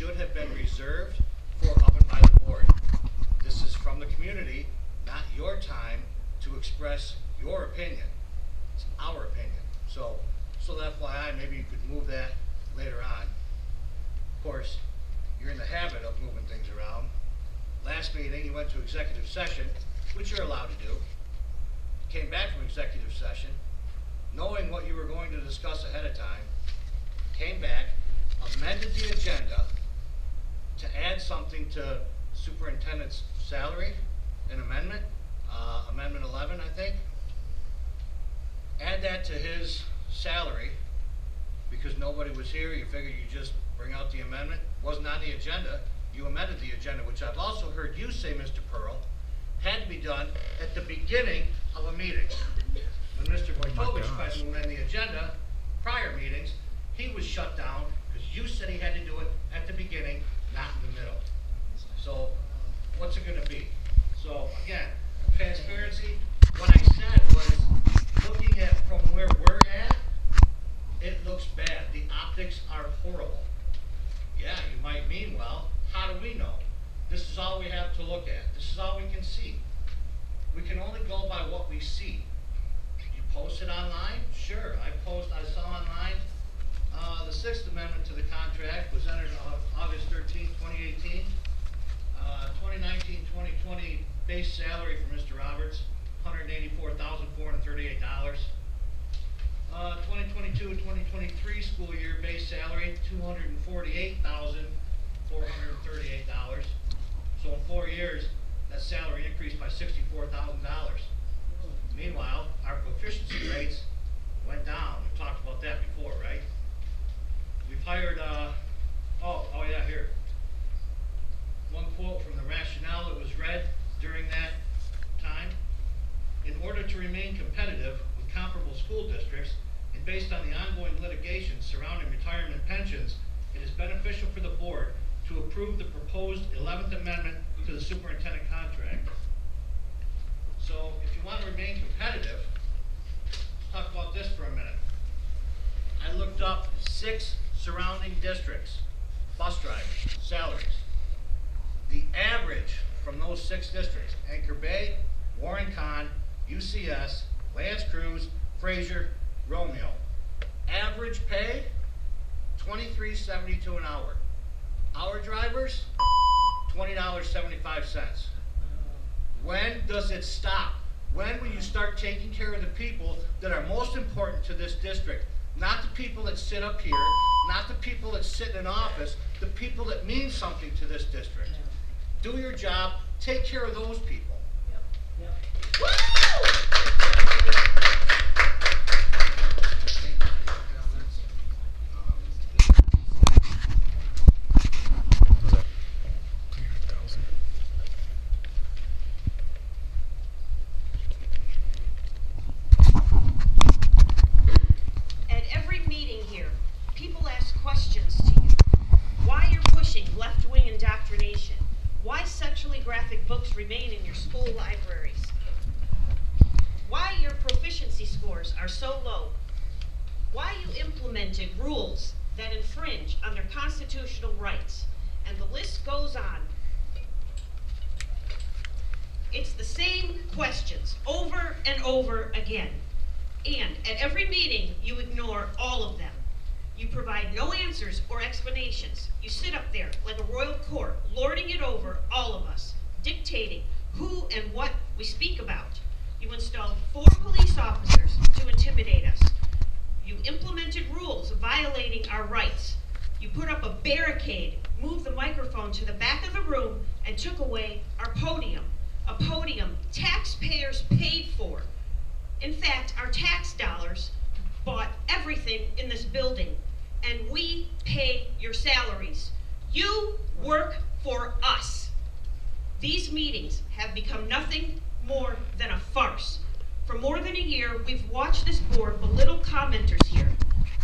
should have been reserved for up and by the board. This is from the community, not your time to express your opinion. It's our opinion. So that FYI, maybe you could move that later on. Of course, you're in the habit of moving things around. Last meeting, you went to executive session, which you're allowed to do. Came back from executive session, knowing what you were going to discuss ahead of time, came back, amended the agenda to add something to superintendent's salary, an amendment, Amendment 11, I think. Add that to his salary, because nobody was here, you figured you just bring out the amendment. Wasn't on the agenda, you amended the agenda, which I've also heard you say, Mr. Pearl, had to be done at the beginning of a meeting. When Mr. Wojtovich tried to amend the agenda, prior meetings, he was shut down because you said he had to do it at the beginning, not in the middle. So, what's it gonna be? So, again, transparency, what I said was, looking at from where we're at, it looks bad. The optics are horrible. Yeah, you might mean well. How do we know? This is all we have to look at. This is all we can see. We can only go by what we see. You post it online? Sure. I saw online the 6th Amendment to the contract was entered August 13, 2018. 2019-2020 base salary for Mr. Roberts, $184,438. 2022-2023 school year base salary, $248,438. So in 4 years, that salary increased by $64,000. Meanwhile, our proficiency rates went down. We've talked about that before, right? We've hired, oh yeah, here. One quote from the rationale that was read during that time. In order to remain competitive with comparable school districts, and based on the ongoing litigation surrounding retirement pensions, it is beneficial for the board to approve the proposed 11th Amendment to the superintendent contract. So, if you want to remain competitive, let's talk about this for a minute. I looked up 6 surrounding districts, bus drivers, salaries. The average from those 6 districts, Anchor Bay, Warren Con, UCS, Lance Cruz, Fraser, Romeo. Average pay, $23.72 an hour. Hour drivers, $20.75. When does it stop? When will you start taking care of the people that are most important to this district? Not the people that sit up here, not the people that sit in an office, the people that mean something to this district. Do your job, take care of those people. Yep. Woo! At every meeting here, people ask questions to you. Why you're pushing left-wing indoctrination? Why sexually graphic books remain in your school libraries? Why your proficiency scores are so low? Why you implemented rules that infringe on their constitutional rights? And the list goes on. It's the same questions over and over again. And at every meeting, you ignore all of them. You provide no answers or explanations. You sit up there like a royal court, lording it over all of us, dictating who and what we speak about. You installed 4 police officers to intimidate us. You implemented rules violating our rights. You put up a barricade, moved the microphone to the back of the room, and took away our podium. A podium taxpayers paid for. In fact, our tax dollars bought everything in this building, and we pay your salaries. You work for us. These meetings have become nothing more than a farce. For more than a year, we've watched this board belittle commenters here,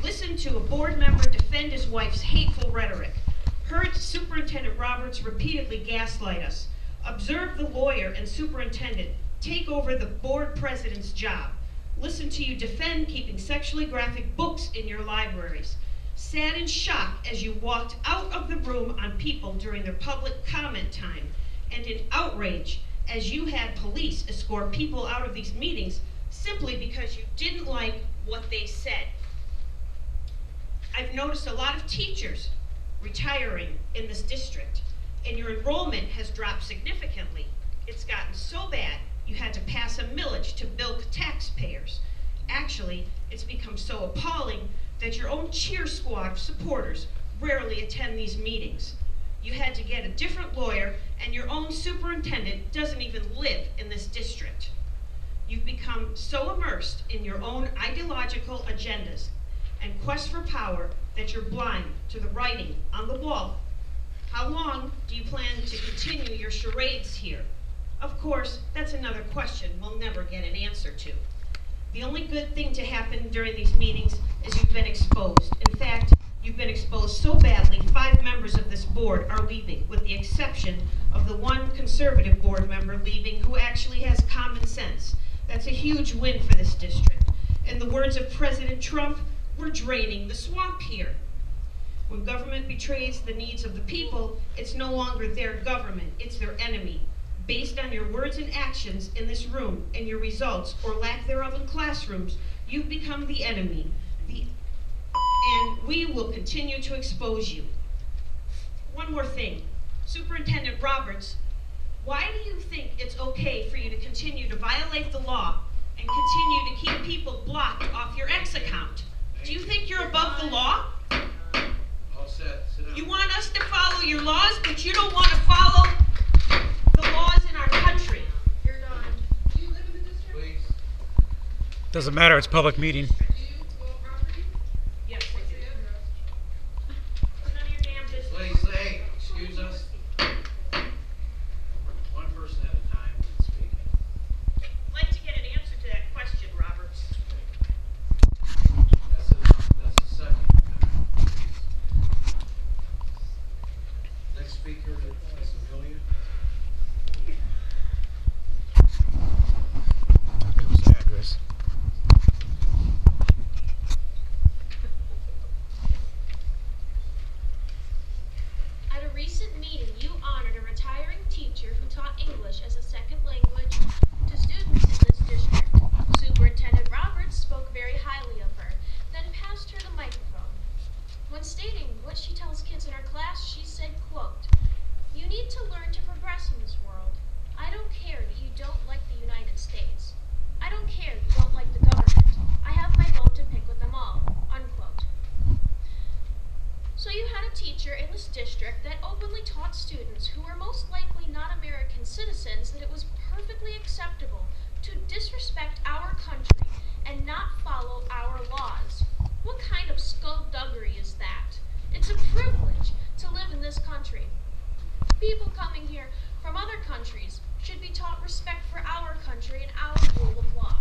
listened to a board member defend his wife's hateful rhetoric, heard Superintendent Roberts repeatedly gaslight us, observed the lawyer and superintendent take over the board president's job, listen to you defend keeping sexually graphic books in your libraries, sat in shock as you walked out of the room on people during their public comment time, and in outrage as you had police escort people out of these meetings simply because you didn't like what they said. I've noticed a lot of teachers retiring in this district, and your enrollment has dropped significantly. It's gotten so bad you had to pass a millage to bilk taxpayers. Actually, it's become so appalling that your own cheer squad of supporters rarely attend these meetings. You had to get a different lawyer, and your own superintendent doesn't even live in this district. You've become so immersed in your own ideological agendas and quest for power that you're blind to the writing on the wall. How long do you plan to continue your charades here? Of course, that's another question we'll never get an answer to. The only good thing to happen during these meetings is you've been exposed. In fact, you've been exposed so badly, 5 members of this board are leaving, with the exception of the one conservative board member leaving who actually has common sense. That's a huge win for this district. In the words of President Trump, we're draining the swamp here. When government betrays the needs of the people, it's no longer their government, it's their enemy. Based on your words and actions in this room and your results or lack thereof in classrooms, you've become the enemy. And we will continue to expose you. One more thing. Superintendent Roberts, why do you think it's okay for you to continue to violate the law and continue to keep people blocked off your X account? Do you think you're above the law? All set. Sit down. You want us to follow your laws, but you don't want to follow the laws in our country. You're done. Do you live in the district? Please. Doesn't matter, it's a public meeting. Do you own property? Yes, I What's do. the address? It's none of your damn business. Please, hey, excuse us. One person at a time can speak. I'd like to get an answer to that question, Roberts. That's a second. Next speaker is Amelia. It was the address. At a recent meeting, you honored a retiring teacher who taught English as a second language to students in this district. Superintendent Roberts spoke very highly of her, then passed her the microphone. When stating what she tells kids in her class, she said, quote, "You need to learn to progress in this world. I don't care that you don't like the United States. I don't care that you don't like the government. I have my bone to pick with them all." Unquote. So you had a teacher in this district that openly taught students who were most likely not American citizens that it was perfectly acceptable to disrespect our country and not follow our laws. What kind of skullduggery is that? It's a privilege to live in this country. People coming here from other countries should be taught respect for our country and our rule of law.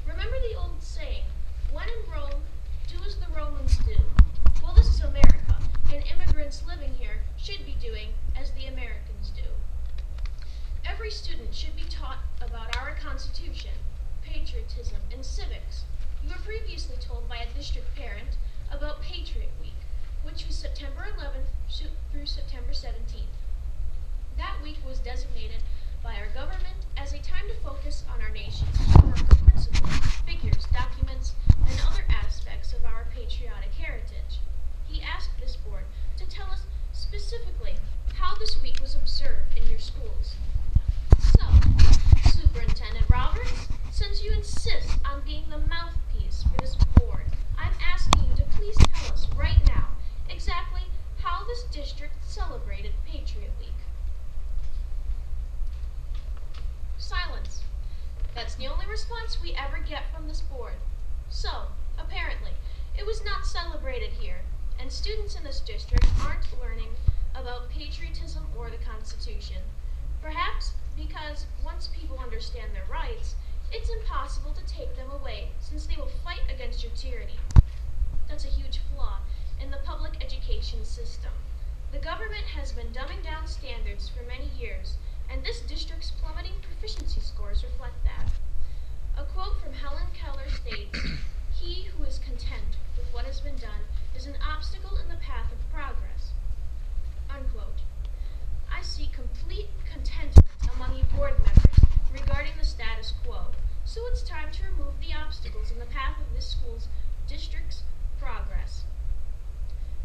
Remember the old saying, when in Rome, do as the Romans do. Well, this is America, and immigrants living here should be doing as the Americans do. Every student should be taught about our Constitution, patriotism, and civics. You were previously told by a district parent about Patriot Week, which was September 11th through September 17th. That week was designated by our government as a time to focus on our nation's historical principles, figures, documents, and other aspects of our patriotic heritage. He asked this board to tell us specifically how this week was observed in your schools. So, Superintendent Roberts, since you insist on being the mouthpiece for this board, I'm asking you to please tell us right now exactly how this district celebrated Patriot Week. Silence. That's the only response we ever get from this board. So, apparently, it was not celebrated here, and students in this district aren't learning about patriotism or the Constitution. Perhaps because once people understand their rights, it's impossible to take them away since they will fight against your tyranny. That's a huge flaw in the public education system. The government has been dumbing down standards for many years, and this district's plummeting proficiency scores reflect that. A quote from Helen Keller states, "He who is content with what has been done is an obstacle in the path of progress. Unquote. I see complete contentment among you board members regarding the status quo, so it's time to remove the obstacles in the path of this school's district's progress.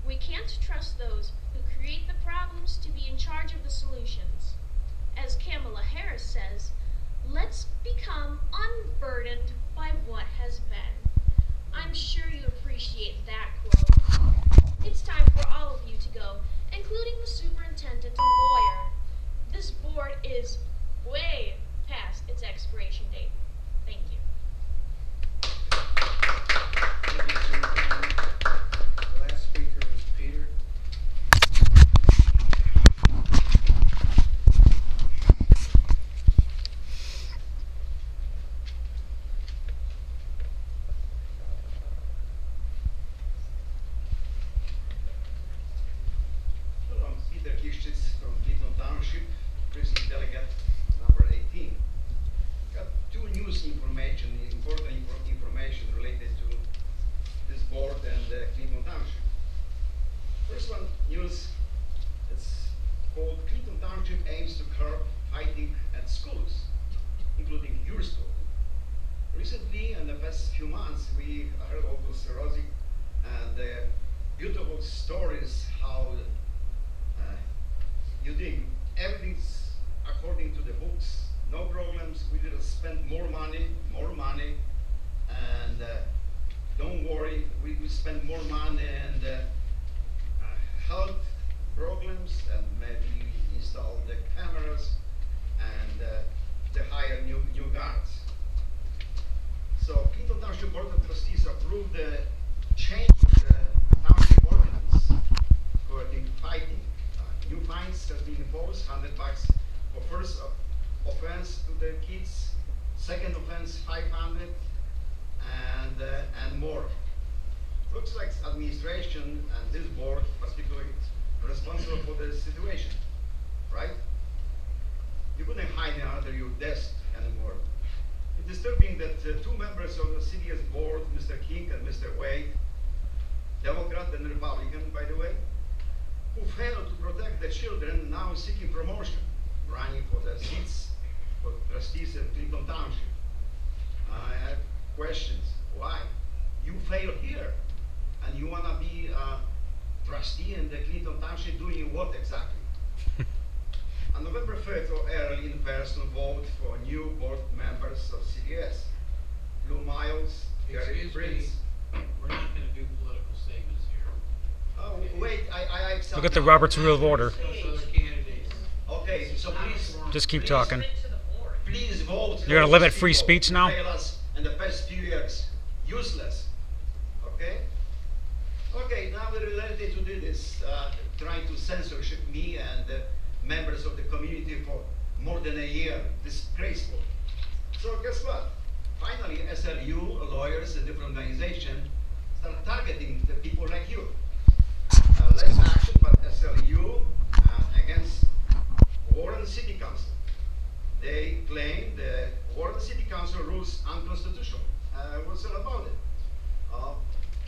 We can't trust those who create the problems to be in charge of the solutions. As Kamala Harris says, let's become unburdened by what has been. I'm sure you appreciate that quote. It's time for all of you to go, including the superintendent and lawyer. This board is way past its expiration date. Thank you. Thank you, Superintendent. The last speaker is Peter. Hello, I'm Peter Kiszczyc from Clinton Township, precinct delegate number 18. Got two news information, important information related to this board and Clinton Township. First one, news, it's called Clinton Township aims to curb fighting at schools, including your school. Recently, in the past few months, we heard all those rosy and beautiful stories how you think everything's according to the books, no problems, we will spend more money, and don't worry, we will spend more money and health problems, and maybe install the cameras and the hire new guards. So Clinton Township Board of Trustees approved the change of the township ordinance regarding fighting. New fines have been imposed, $100 for first offense to the kids, second offense 500, and more. Looks like administration and this board particularly responsible for the situation, right? You couldn't hide under your desk anymore. It's disturbing that two members of the CDS board, Mr. King and Mr. Wade, Democrat and Republican, by the way, who failed to protect the children, now seeking promotion, running for the seats for trustees in Clinton Township. I have questions. Why? You fail here, and you want to be a trustee in the Clinton Township doing what exactly? On November 5th, or early in-person vote for new board members of CDS. Lou Miles, Gary Excuse Prince. me, we're not going to do political statements here. Oh, wait, I have Look at the something. Robert's Rule of Order. Discuss other candidates. Okay, so please, Just keep talking. please vote. You're gonna for limit those free people speech who now? failed us in the past few years. Useless. Okay? Okay, now we're related to do this, trying to censorship me and members of the community for more than a year. Disgraceful. So guess what? Finally, SLU, lawyers, and different organizations start targeting the people like you. Less action, but SLU against Warren City Council. They claim the Warren City Council rules unconstitutional. What's all about it?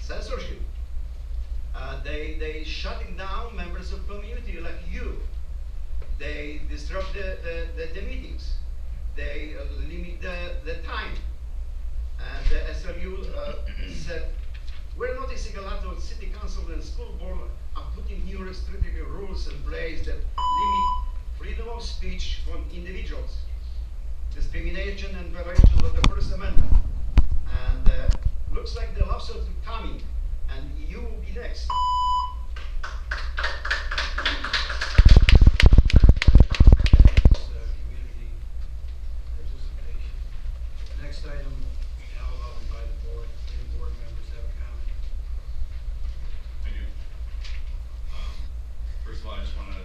Censorship. They shutting down members of community like you. They disrupt the meetings. They limit the time. And the SLU said, we're noticing a lot of city council and school board are putting new restrictive rules in place that limit freedom of speech from individuals, discrimination and violation of the First Amendment. And looks like the lawsuit is coming, and you will be next. Community participation. Next item, now allowed by the board. Any board members have a comment? I do. First of all, I just want to